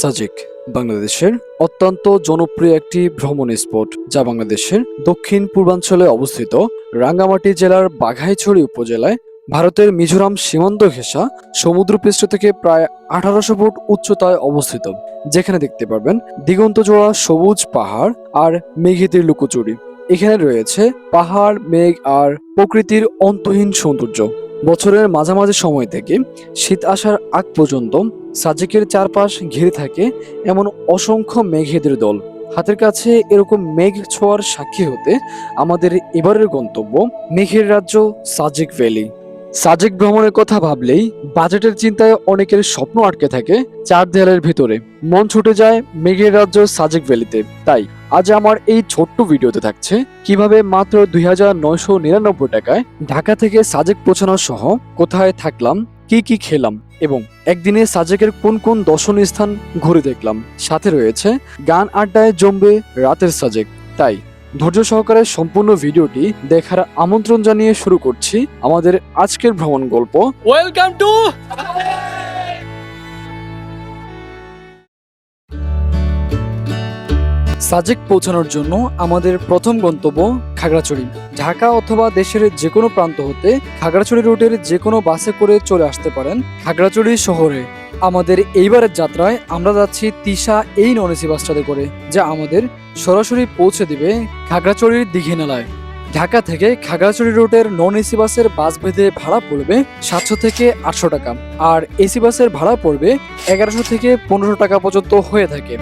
সাজেক বাংলাদেশের অত্যন্ত জনপ্রিয় একটি ভ্রমণ স্পট, যা বাংলাদেশের দক্ষিণ পূর্বাঞ্চলে অবস্থিত রাঙ্গামাটি জেলার বাঘাইছড়ি উপজেলায় ভারতের মিজোরাম সীমান্ত ঘেঁষা সমুদ্রপৃষ্ঠ থেকে প্রায় 1800 ফুট উচ্চতায় অবস্থিত, যেখানে দেখতে পারবেন দিগন্ত জোড়া সবুজ পাহাড় আর মেঘেদের লুকোচুরি। এখানে রয়েছে পাহাড়, মেঘ আর প্রকৃতির অন্তহীন সৌন্দর্য। বছরের মাঝামাঝি সময় থেকে শীত আসার আগ পর্যন্ত সাজেকের চারপাশ ঘিরে থাকে এমন অসংখ্য মেঘেদের দল। হাতের কাছে এরকম মেঘ ছোঁয়ার সাক্ষী হতে আমাদের এবারের গন্তব্য মেঘের রাজ্য সাজেক ভ্যালি। সাজেক ভ্রমণের কথা ভাবলেই বাজেটের চিন্তায় অনেকের স্বপ্ন আটকে থাকে চার দেয়ালের ভিতরে, মন ছুটে যায় মেঘের রাজ্য সাজেক ভ্যালিতে। তাই আজ আমার এই ছোট্ট ভিডিওতে থাকছে কিভাবে মাত্র 2999 টাকায় ঢাকা থেকে সাজেক পৌঁছানো সহ কোথায় থাকলাম, কি খেলাম এবং একদিনে সাজেকের কোন কোন দর্শনীয় স্থান ঘুরে দেখলাম। সাথে রয়েছে গান আড্ডায় জমবে রাতের সাজেক। তাই ধৈর্য সহকারে সম্পূর্ণ ভিডিওটি দেখার আমন্ত্রণ জানিয়ে শুরু করছি আমাদের আজকের ভ্রমণ গল্প। ওয়েলকাম টু সাজেক পৌঁছানোর জন্য আমাদের প্রথম গন্তব্য খাগড়াছড়ি। ঢাকা অথবা দেশের যে কোনো প্রান্ত হতে খাগড়াছড়ি রুটের যে কোনো বাসে করে চলে আসতে পারেন খাগড়াছড়ি শহরে। আমাদের এইবারের যাত্রায় আমরা যাচ্ছি তিশা এই নন এসি বাসটাতে করে, যা আমাদের সরাসরি পৌঁছে দিবে খাগড়াছড়ির দীঘিনালায়। ঢাকা থেকে খাগড়াছড়ি রুটের নন এসি বাসের বাস ভেদে ভাড়া পড়বে 700 থেকে 800 টাকা, আর এসি বাসের ভাড়া পড়বে 1100 থেকে 1500 টাকা পর্যন্ত হয়ে থাকে।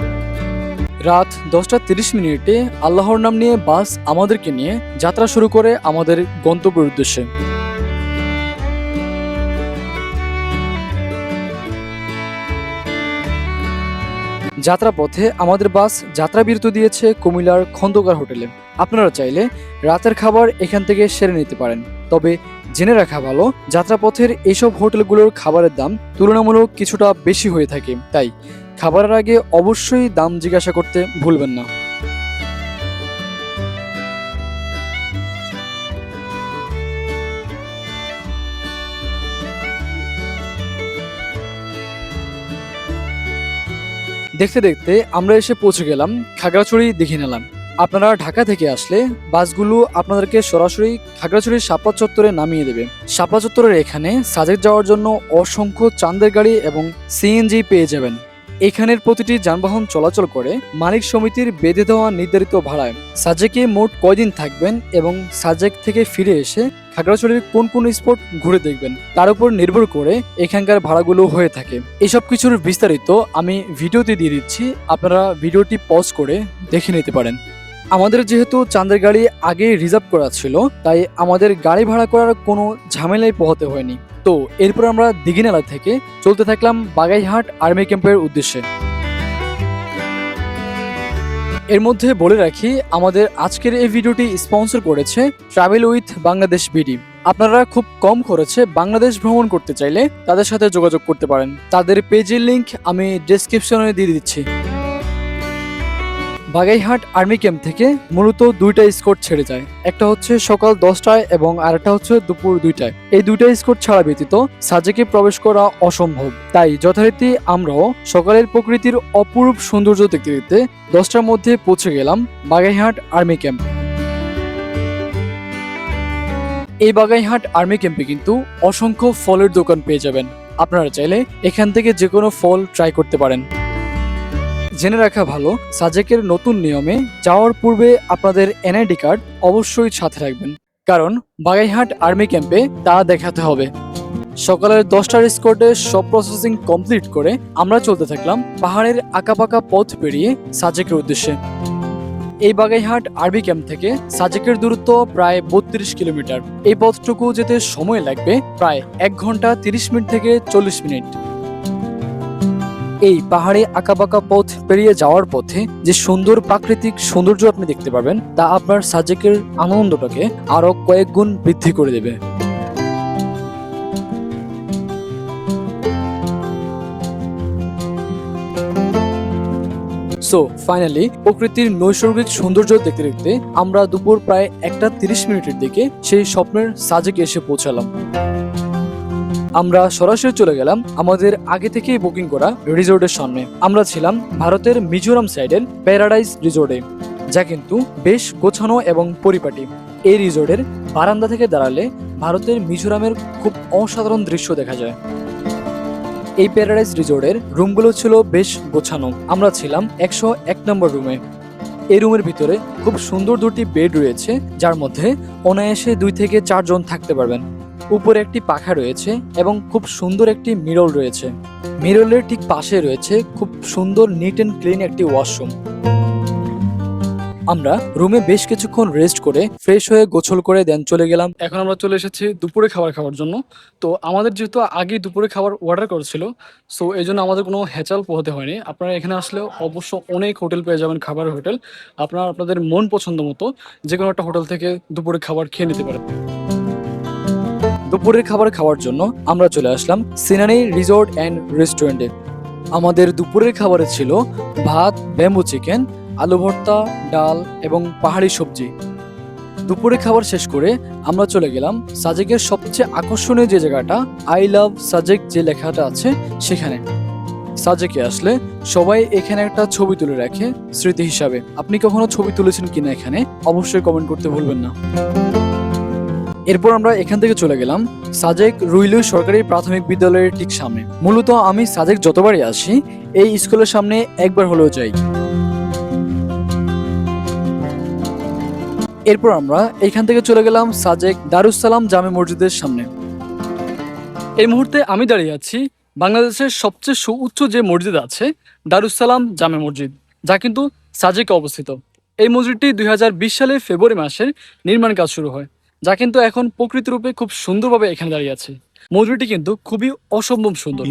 রাত 10:30 আল্লাহর নাম নিয়ে বাস আমাদেরকে নিয়ে যাত্রা শুরু করে আমাদের গন্তব্যের উদ্দেশ্যে। যাত্রাপথে আমাদের বাস যাত্রা বিরতি দিয়েছে কুমিল্লার খন্দকার হোটেলে। আপনারা চাইলে রাতের খাবার এখান থেকে সেরে নিতে পারেন, তবে জেনে রাখা ভালো যাত্রাপথের এইসব হোটেলগুলোর খাবারের দাম তুলনামূলক কিছুটা বেশি হয়ে থাকে। তাই খাবারের আগে অবশ্যই দাম জিজ্ঞাসা করতে ভুলবেন না। দেখতে দেখতে আমরা এসে পৌঁছে গেলাম খাগড়াছড়ি দীঘিনালা। আপনারা ঢাকা থেকে আসলে বাসগুলো আপনাদেরকে সরাসরি খাগড়াছড়ির শাপলা চত্বরে নামিয়ে দেবে। শাপলা চত্বরের এখানে সাজেক যাওয়ার জন্য অসংখ্য চাঁদের গাড়ি এবং সিএনজি পেয়ে যাবেন। এখানের প্রতিটি যানবাহন চলাচল করে মালিক সমিতির বেঁধে দেওয়া নির্ধারিত ভাড়ায়। সাজেকে মোট কয়দিন থাকবেন এবং সাজেক থেকে ফিরে এসে খাগড়াছড়ির কোন কোন স্পট ঘুরে দেখবেন তার উপর নির্ভর করে এখানকার ভাড়াগুলো হয়ে থাকে। এসব কিছুর বিস্তারিত আমি ভিডিওতে দিয়ে দিচ্ছি, আপনারা ভিডিওটি পজ করে দেখে নিতে পারেন। আমাদের যেহেতু চাঁদের গাড়ি আগে রিজার্ভ করা ছিল, তাই আমাদের গাড়ি ভাড়া করার কোনো ঝামেলাই পোহাতে হয়নি। তো এরপর আমরা দীঘিনালা থেকে চলতে থাকলাম বাগাইহাট আর্মি ক্যাম্পের উদ্দেশ্যে। এর মধ্যে বলে রাখি, আমাদের আজকের এই ভিডিওটি স্পন্সর করেছে ট্রাভেল উইথ বাংলাদেশ বিডি। আপনারা খুব কম খরচে বাংলাদেশ ভ্রমণ করতে চাইলে তাদের সাথে যোগাযোগ করতে পারেন। তাদের পেজের লিংক আমি ডেসক্রিপশনে দিয়ে দিচ্ছি। বাগাইহাট আর্মি ক্যাম্প থেকে মূলত দুইটা স্কট ছেড়ে যায়, একটা হচ্ছে সকাল 10টায় এবং আরেকটা হচ্ছে দুপুর 2টায়। এই দুইটা স্কট ছাড়া ব্যতীত সাজেকে প্রবেশ করা অসম্ভব। তাই যথারীতি আমরাও সকালের প্রকৃতির অপরূপ সৌন্দর্য দেখতে দেখতে 10টার মধ্যে পৌঁছে গেলাম বাগাইহাট আর্মি ক্যাম্প। এই বাগাইহাট আর্মি ক্যাম্পে কিন্তু অসংখ্য ফলের দোকান পেয়ে যাবেন। আপনারা চাইলে এখান থেকে যে কোনো ফল ট্রাই করতে পারেন। জেনে রাখা ভালো, সাজেকের নতুন নিয়মে যাওয়ার পূর্বে আপনাদের এনআইডি কার্ড অবশ্যই সাথে রাখবেন, কারণ বাগাইহাট আর্মি ক্যাম্পে তা দেখাতে হবে। সকালের 10টার স্কটে সব প্রসেসিং কমপ্লিট করে আমরা চলতে থাকলাম পাহাড়ের আঁকাবাঁকা পথ পেরিয়ে সাজেকের উদ্দেশ্যে। এই বাগাইহাট আর্মি ক্যাম্প থেকে সাজেকের দূরত্ব প্রায় 32 কিলোমিটার। এই পথটুকু যেতে সময় লাগবে প্রায় 1 ঘন্টা 30 মিনিট থেকে 40 মিনিট। এই পাহাড়ে আঁকাবাঁকা পথ পেরিয়ে যাওয়ার পথে যে সুন্দর প্রাকৃতিক সৌন্দর্য আপনি দেখতে পাবেন, তা আপনার সাজেকের আনন্দটাকে আরো কয়েক গুণ বৃদ্ধি করে দেবে। সো ফাইনালি প্রকৃতির নৈসর্গিক সৌন্দর্য দেখতে দেখতে আমরা দুপুর প্রায় 1:30 দিকে সেই স্বপ্নের সাজেকে এসে পৌঁছালাম। আমরা সরাসরি চলে গেলাম আমাদের আগে থেকেই বুকিং করা রিসোর্টের সামনে। আমরা ছিলাম ভারতের মিজোরাম সাইডের প্যারাডাইস রিসোর্টে, যা কিন্তু বেশ গোছানো এবং পরিপাটি। এই রিসোর্টের বারান্দা থেকে দাঁড়ালে ভারতের মিজোরামের খুব অসাধারণ দৃশ্য দেখা যায়। এই প্যারাডাইস রিসোর্টের রুমগুলো ছিল বেশ গোছানো। আমরা ছিলাম 101 নম্বর রুমে। এই রুমের ভিতরে খুব সুন্দর দুটি বেড রয়েছে, যার মধ্যে অনায়াসে 2 থেকে 4 জন থাকতে পারবেন। উপরে একটি পাখা রয়েছে এবং খুব সুন্দর একটি মিরর রয়েছে। মিররের ঠিক পাশে রয়েছে খুব সুন্দর নিট অ্যান্ড ক্লিন একটি ওয়াশরুম। আমরা রুমে বেশ কিছুক্ষণ রেস্ট করে ফ্রেশ হয়ে গোসল করে দেন চলে গেলাম। এখন আমরা চলে এসেছি দুপুরে খাবার খাওয়ার জন্য। তো আমাদের যেহেতু আগেই দুপুরে খাবার অর্ডার করেছিল, সো এই জন্য আমাদের কোনো হেঁচাল পোহাতে হয়নি। আপনারা এখানে আসলে অবশ্য অনেক হোটেল পেয়ে যাবেন, খাবারের হোটেল। আপনারা আপনাদের মন পছন্দ মতো যে কোনো একটা হোটেল থেকে দুপুরে খাবার খেয়ে নিতে পারেন। দুপুরের খাবার খাওয়ার জন্য আমরা চলে আসলাম সিনানি রিসোর্ট অ্যান্ড রেস্টুরেন্টে। আমাদের দুপুরের খাবারে ছিল ভাত, ব্যাম্বু চিকেন, আলু ভর্তা, ডাল এবং পাহাড়ি সবজি। দুপুরে খাবার শেষ করে আমরা চলে গেলাম সাজেকের সবচেয়ে আকর্ষণীয় যে জায়গাটা, আই লাভ সাজেক যে লেখাটা আছে সেখানে। সাজেকে আসলে সবাই এখানে একটা ছবি তুলে রাখে স্মৃতি হিসাবে। আপনি কখনো ছবি তুলেছেন কিনা এখানে অবশ্যই কমেন্ট করতে ভুলবেন না। এরপর আমরা এখান থেকে চলে গেলাম সাজেক রুইলু সরকারি প্রাথমিক বিদ্যালয়ের ঠিক সামনে। মূলত আমি সাজেক যতবারই আসি এই স্কুলের সামনে একবার হলেও যাই। এরপর আমরা এখান থেকে চলে গেলাম সাজেক দারুসালাম জামে মসজিদের সামনে। এই মুহূর্তে আমি দাঁড়িয়ে আছি বাংলাদেশের সবচেয়ে সুউচ্চ যে মসজিদ আছে, দারুসালাম জামে মসজিদ, যা কিন্তু সাজেকে অবস্থিত। এই মসজিদটি 2020 সালে ফেব্রুয়ারি মাসের নির্মাণ কাজ শুরু হয়, যা কিন্তু এখন প্রকৃত রূপে খুব সুন্দরভাবে এখানে দাঁড়িয়ে আছে। মসজিদটি কিন্তু খুবই অসম্ভব সুন্দর।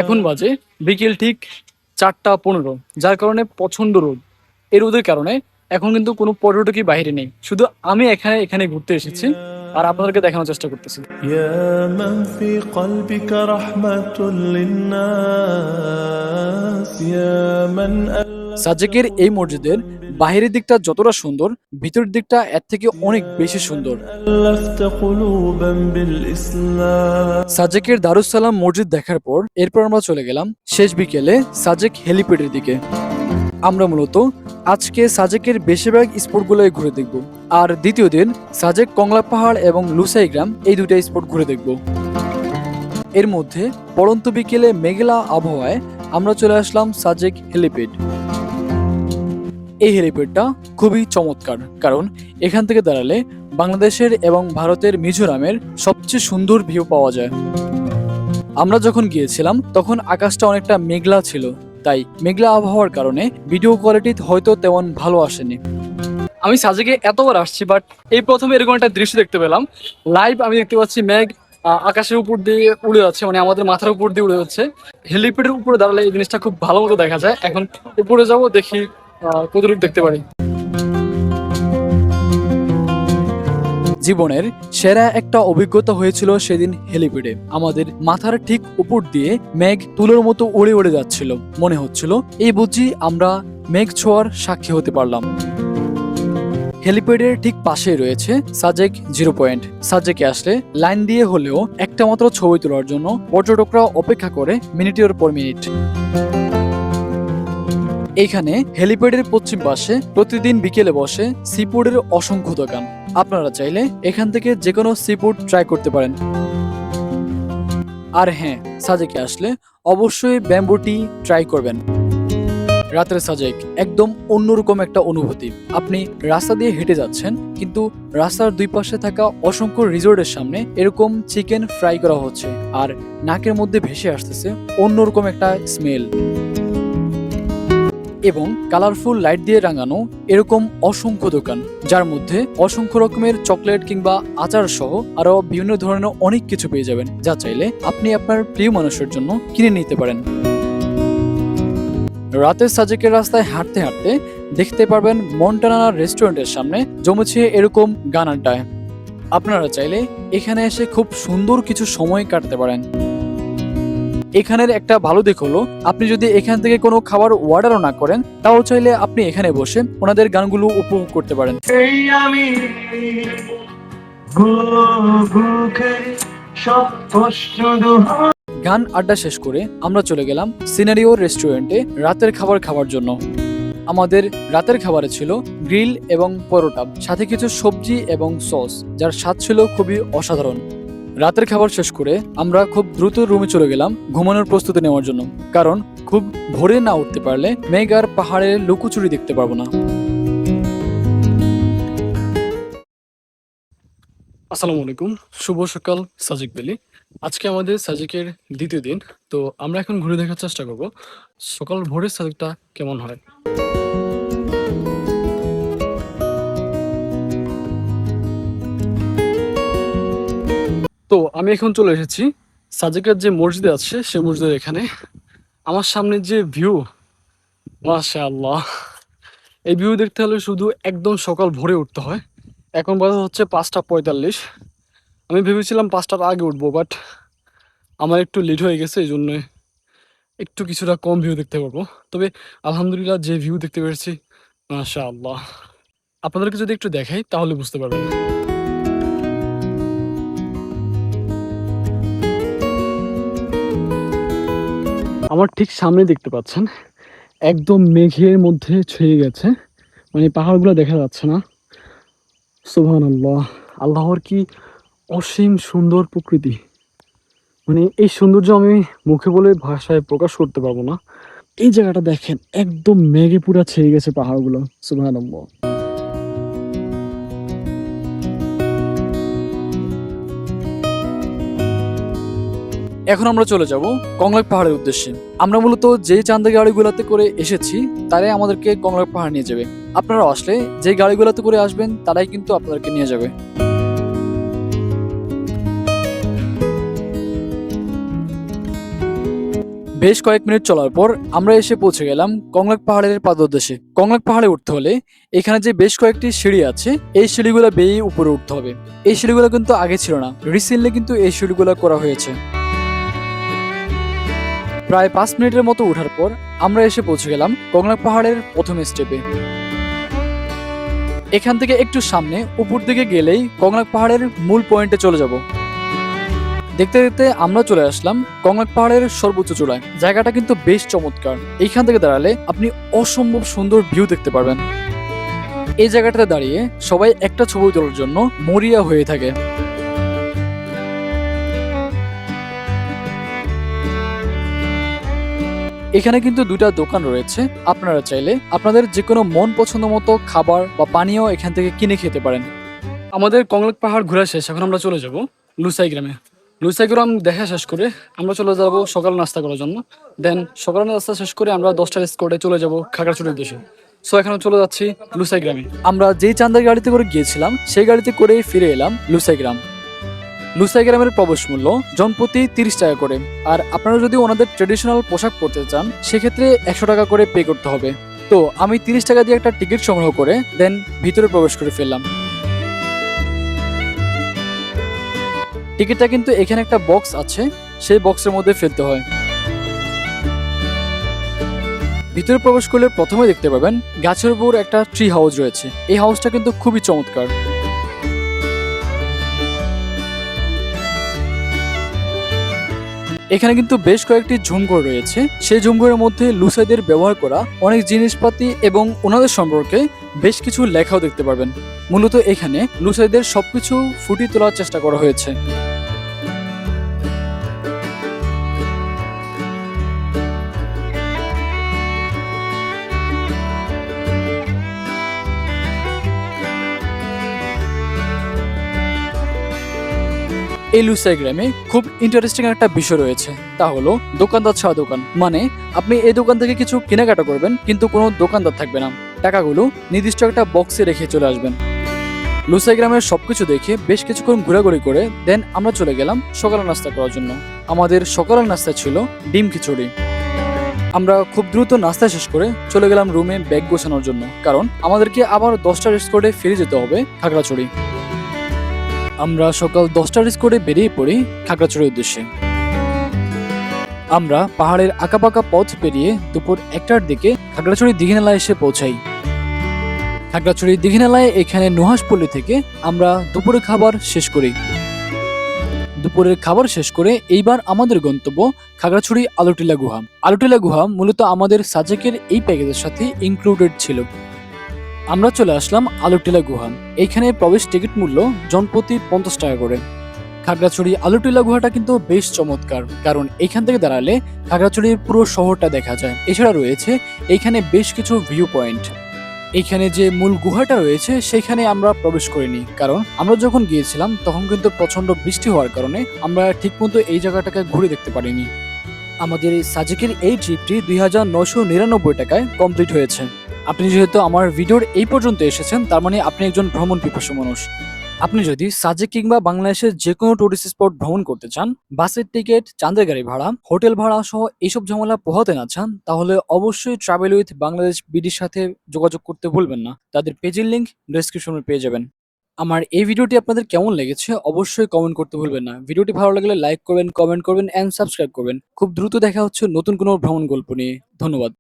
এখন বাজে বিকেল ঠিক 4টা 15, যার কারণে প্রচন্ড রোদ। এই রোদের কারণে এখন কিন্তু কোনো পর্যটকই বাইরে নেই, শুধু আমি এখানে ঘুরতে এসেছি আর আপনাদেরকে দেখানোর চেষ্টা করতেছি। সাজেকের এই মসজিদের বাহিরের দিকটা যতটা সুন্দর, ভিতরের দিকটা এর থেকে অনেক বেশি সুন্দর। সাজেকের দারুসালাম মসজিদ দেখার পর এরপর আমরা চলে গেলাম শেষ বিকেলে সাজেক হেলিপ্যাডের দিকে। আমরা মূলত আজকে সাজেকের বেশিরভাগ স্পটগুলোই ঘুরে দেখব, আর দ্বিতীয় দিন সাজেক কংলা পাহাড় এবং লুসাই গ্রাম এই দুইটা স্পট ঘুরে দেখব। এর মধ্যে পড়ন্ত বিকেলে মেঘলা আবহাওয়ায় আমরা চলে আসলাম সাজেক হেলিপ্যাড। এই হেলিপ্যাডটা খুবই চমৎকার, কারণ এখান থেকে দাঁড়ালে বাংলাদেশের এবং ভারতের মিজোরামের সবচেয়ে সুন্দর ভিউ পাওয়া যায়। আমরা যখন গিয়েছিলাম তখন আকাশটা অনেকটা মেঘলা ছিল, তাই মেঘলা আবহাওয়ার কারণে ভিডিও কোয়ালিটি হয়তো তেমন ভালো আসেনি। আমি সাজেকে এতবার আসছি, বাট এই প্রথমে এরকম একটা দৃশ্য দেখতে পেলাম লাইভ। আমি দেখতে পাচ্ছি মেঘ আকাশের উপর দিয়ে উড়ে যাচ্ছে, মানে আমাদের মাথার উপর দিয়ে উড়ে যাচ্ছে। হেলিপ্যাডের উপরে দাঁড়ালে এই জিনিসটা খুব ভালো মতো দেখা যায়। এখন উপরে যাব, দেখি কতটুকু দেখতে পারি। জীবনের সেরা একটা অভিজ্ঞতা হয়েছিল সেদিন হেলিপ্যাডে। আমাদের মাথার ঠিক উপর দিয়ে মেঘ তুলোর মতো উড়ে উড়ে যাচ্ছিল। মনে হচ্ছিল এই বুঝি আমরা মেঘ ছোঁয়ার সাক্ষী হতে পারলাম। হেলিপ্যাডের ঠিক পাশেই রয়েছে সাজেক জিরো পয়েন্ট। সাজেকে আসলে লাইন দিয়ে হলেও একটা মাত্র ছবি তোলার জন্য পর্যটকরা অপেক্ষা করে মিনিটের পর মিনিট। এখানে হেলিপ্যাডের পশ্চিম পাশে প্রতিদিন বিকেলে বসে সিফুডের অসংখ্য দোকান। আপনারা চাইলে এখান থেকে যে কোনো সিফুড ট্রাই করতে পারেন। আর হ্যাঁ, সাজেকে আসলে অবশ্যই ব্যাম্বু টি ট্রাই করবেন। রাতের সাজেক একদম অন্যরকম একটা অনুভূতি। আপনি রাস্তা দিয়ে হেঁটে যাচ্ছেন, কিন্তু রাস্তার দুই পাশে থাকা অসংখ্য রিসোর্টের সামনে এরকম চিকেন ফ্রাই করা হচ্ছে, আর নাকের মধ্যে ভেসে আসতেছে অন্যরকম একটা স্মেল। এবং কালারফুল লাইট দিয়ে রাঙানো এরকম অসংখ্য দোকান, যার মধ্যে অসংখ্য রকমের চকলেট কিংবা আচার সহ আরো বিভিন্ন ধরনের অনেক কিছু পেয়ে যাবেন, যা চাইলে আপনি আপনার প্রিয় মানুষের জন্য কিনে নিতে পারেন। রাতের সাজেকের রাস্তায় হাঁটতে হাঁটতে দেখতে পারবেন মন্টানা রেস্টুরেন্টের সামনে জমেছে এরকম গান আড্ডায়। আপনারা চাইলে এখানে এসে খুব সুন্দর কিছু সময় কাটাতে পারেন। এখানের একটা ভালো দিক হলো, আপনি যদি এখান থেকে কোনো খাবার অর্ডারও না করেন, তাও চাইলে আপনি এখানে বসে ওনাদের গানগুলো উপভোগ করতে পারেন। গান আড্ডা শেষ করে আমরা চলে গেলাম সিনারিও রেস্টুরেন্টে রাতের খাবার খাওয়ার জন্য। আমাদের রাতের খাবারে ছিল গ্রিল এবং পরোটা, সাথে কিছু সবজি এবং সস, যার স্বাদ ছিল খুবই অসাধারণ। রাতের খাবার শেষ করে আমরা খুব দ্রুত রুমে চলে গেলাম ঘুমানোর প্রস্তুতি নেওয়ার জন্য, কারণ খুব ভোরে না উঠতে পারলে মেঘ আর পাহাড়ের লুকোচুরি দেখতে পারবো না। আসসালামু আলাইকুম, শুভ সকাল সাজিক বেলি। আজকে আমাদের সাজিকের দ্বিতীয় দিন। তো আমরা এখন ঘুরে দেখার চেষ্টা করব সকাল ভোরের সাজিকটা কেমন হয়। তো আমি এখন চলে এসেছি সাজেকের যে মসজিদ আছে সেই মসজিদের এখানে। আমার সামনে যে ভিউ, মাশাআল্লাহ, এই ভিউ দেখতে হলে শুধু একদম সকাল ভোরে উঠতে হয়। এখন বাজে হচ্ছে 5:45। আমি ভেবেছিলাম 5টার আগে উঠবো, বাট আমার একটু লেট হয়ে গেছে, এই জন্য একটু কিছুটা কম ভিউ দেখতে পারবো। তবে আলহামদুলিল্লাহ যে ভিউ দেখতে পেরেছি, মাশাআল্লাহ। আপনাদেরকে যদি একটু দেখাই তাহলে বুঝতে পারবেন। আমার ঠিক সামনে দেখতে পাচ্ছেন একদম মেঘের মধ্যে ছেয়ে গেছে, মানে পাহাড়গুলো দেখা যাচ্ছে না। সুবহানাল্লাহ, আল্লাহর কি অসীম সুন্দর প্রকৃতি। মানে এই সৌন্দর্য আমি মুখে বলে ভাষায় প্রকাশ করতে পারবো না। এই জায়গাটা দেখেন, একদম মেঘে পুরা ছেয়ে গেছে পাহাড়গুলো। সুবহানাল্লাহ। এখন আমরা চলে যাব কংলাক পাহাড়ের উদ্দেশ্যে। আমরা মূলত যে চাঁদা গাড়িগুলোতে করে এসেছি তারাই আমাদেরকে কংলাক পাহাড় নিয়ে যাবে। আপনারা আসলে যে গাড়িগুলোতে করে আসবেন তারাই কিন্তু আপনাদেরকে নিয়ে যাবে। বেশ কয়েক মিনিট চলার পর আমরা এসে পৌঁছে গেলাম কংলাক পাহাড়ের পাদদেশে। কংলাক পাহাড়ে উঠতে হলে এখানে যে বেশ কয়েকটি সিঁড়ি আছে, এই সিঁড়িগুলো বেয়ে উপরে উঠতে হবে। এই সিঁড়িগুলো কিন্তু আগে ছিল না, রিসেন্টলি কিন্তু এই সিঁড়িগুলো করা হয়েছে। প্রায় 5 মিনিটের মতো ওঠার পর আমরা এসে পৌঁছে গেলাম কংলাক পাহাড়ের প্রথম স্টেপে। এখান থেকে একটু সামনে উপর দিকে গেলেই কংলাক পাহাড়ের মূল পয়েন্টে চলে যাব। দেখতে দেখতে আমরা চলে আসলাম কংলাক পাহাড়ের সর্বোচ্চ চূড়ায়। জায়গাটা কিন্তু বেশ চমৎকার। এইখান থেকে দাঁড়ালে আপনি অসম্ভব সুন্দর ভিউ দেখতে পারবেন। এই জায়গাটাতে দাঁড়িয়ে সবাই একটা ছবি তোলার জন্য মরিয়া হয়ে থাকে। এখানে কিন্তু দুটা দোকান রয়েছে, আপনারা চাইলে আপনাদের যে কোনো মন পছন্দ মতো খাবার বা পানীয় এখান থেকে কিনে খেতে পারেন। আমাদের কংলাক পাহাড় ঘোরা শেষ, এখন আমরা চলে যাব লুসাই গ্রামে। লুসাই গ্রাম দেখা শেষ করে আমরা চলে যাব সকাল নাস্তা করার জন্য। দেন সকাল নাস্তা শেষ করে আমরা 10টার স্পটে চলে যাব খাগড়াছড়ির উদ্দেশ্যে। সো এখন চলে যাচ্ছি লুসাই গ্রামে। আমরা যেই চান্দার গাড়িতে করে গিয়েছিলাম সেই গাড়িতে করেই ফিরে এলাম লুসাই গ্রাম। লুসাই গ্রামের প্রবেশ মূল্য জনপ্রতি 30 টাকা করে। আর আপনারা যদি ওনাদের ট্রেডিশনাল পোশাক পরতে চান সেক্ষেত্রে 100 টাকা করে পে করতে হবে। তো আমি 30 টাকা দিয়ে একটা টিকিট সংগ্রহ করে দেন ভিতরে প্রবেশ করে ফেললাম। টিকিটটা কিন্তু এখানে একটা বক্স আছে, সেই বক্সের মধ্যে ফেলতে হয়। ভিতরে প্রবেশ করলে প্রথমে দেখতে পাবেন গাছের উপর একটা ট্রি হাউস রয়েছে। এই হাউসটা কিন্তু খুবই চমৎকার। এখানে কিন্তু বেশ কয়েকটি ঝুমঘর রয়েছে। সেই ঝুমঘরের মধ্যে লুসাইদের ব্যবহার করা অনেক জিনিসপাতি এবং ওনাদের সম্পর্কে বেশ কিছু লেখাও দেখতে পারবেন। মূলত এখানে লুসাইদের সবকিছু ফুটিয়ে তোলার চেষ্টা করা হয়েছে। এই লুসাই গ্রামে খুব ইন্টারেস্টিং একটা বিষয় রয়েছে, তা হলো দোকানদার ছাড়া দোকান। মানে আপনি এই দোকান থেকে কিছু কেনাকাটা করবেন কিন্তু কোনো দোকানদার থাকবে না, টাকাগুলো নির্দিষ্ট একটা বক্সে রেখে চলে আসবেন। লুসাই গ্রামের সবকিছু দেখে বেশ কিছুক্ষণ ঘোরাঘুরি করে দেন আমরা চলে গেলাম সকালের নাস্তা করার জন্য। আমাদের সকালের নাস্তা ছিল ডিম খিচুড়ি। আমরা খুব দ্রুত নাস্তা শেষ করে চলে গেলাম রুমে ব্যাগ গোছানোর জন্য, কারণ আমাদেরকে আবার 10টার স্পটে ফিরে যেতে হবে খাগড়াছড়ি। আমরা সকাল 10টার স্পটে বেরিয়ে পড়ি খাগড়াছড়ির উদ্দেশ্যে। আমরা পাহাড়ের আঁকাবাঁকা পথ পেরিয়ে দুপুর 1টার দিকে খাগড়াছড়ি দীঘিনালা এসে পৌঁছাই। খাগড়াছড়ি দীঘিনালায় এখানে নুহাসপল্লী থেকে আমরা দুপুরের খাবার শেষ করি। দুপুরের খাবার শেষ করে এইবার আমাদের গন্তব্য খাগড়াছড়ি আলুটিলা গুহা। আলুটিলা গুহা মূলত আমাদের সাজেকের এই প্যাকেজের সাথে ইনক্লুডেড ছিল। আমরা চলে আসলাম আলুটিলা গুহা। এইখানে প্রবেশ টিকিট মূল্য জনপ্রতি 50 টাকা করে। খাগড়াছড়ি আলুটিলা গুহাটা কিন্তু বেশ চমৎকার, কারণ এইখান থেকে দাঁড়ালে খাগড়াছড়ির পুরো শহরটা দেখা যায়। এছাড়া রয়েছে এইখানে বেশ কিছু ভিউ পয়েন্ট। এইখানে যে মূল গুহাটা রয়েছে সেখানে আমরা প্রবেশ করিনি, কারণ আমরা যখন গিয়েছিলাম তখন কিন্তু প্রচন্ড বৃষ্টি হওয়ার কারণে আমরা ঠিকমতো এই জায়গাটাকে ঘুরে দেখতে পারিনি। আমাদের এই সাজেকের এই ট্রিপটি 2999 টাকায় কমপ্লিট হয়েছে। আপনি যেহেতু আমার ভিডিওর এই পর্যন্ত এসেছেন, তার মানে আপনি একজন ভ্রমণ পিপাসু মানুষ। আপনি যদি সাজেক কিংবা বাংলাদেশের যে কোনো টুরিস্ট স্পট ভ্রমণ করতে চান, বাসের টিকিট, চাঁদের গাড়ি ভাড়া, হোটেল ভাড়া সহ এইসব ঝামেলা পোহাতে না চান, তাহলে অবশ্যই ট্রাভেল উইথ বাংলাদেশ বিডির সাথে যোগাযোগ করতে ভুলবেন না। তাদের পেজের লিংক ডেসক্রিপশনে পেয়ে যাবেন। আমার এই ভিডিওটি আপনাদের কেমন লেগেছে অবশ্যই কমেন্ট করতে ভুলবেন না। ভিডিওটি ভালো লাগলে লাইক করবেন, কমেন্ট করবেন এন্ড সাবস্ক্রাইব করবেন। খুব দ্রুত দেখা হচ্ছে নতুন কোনো ভ্রমণ গল্প নিয়ে। ধন্যবাদ।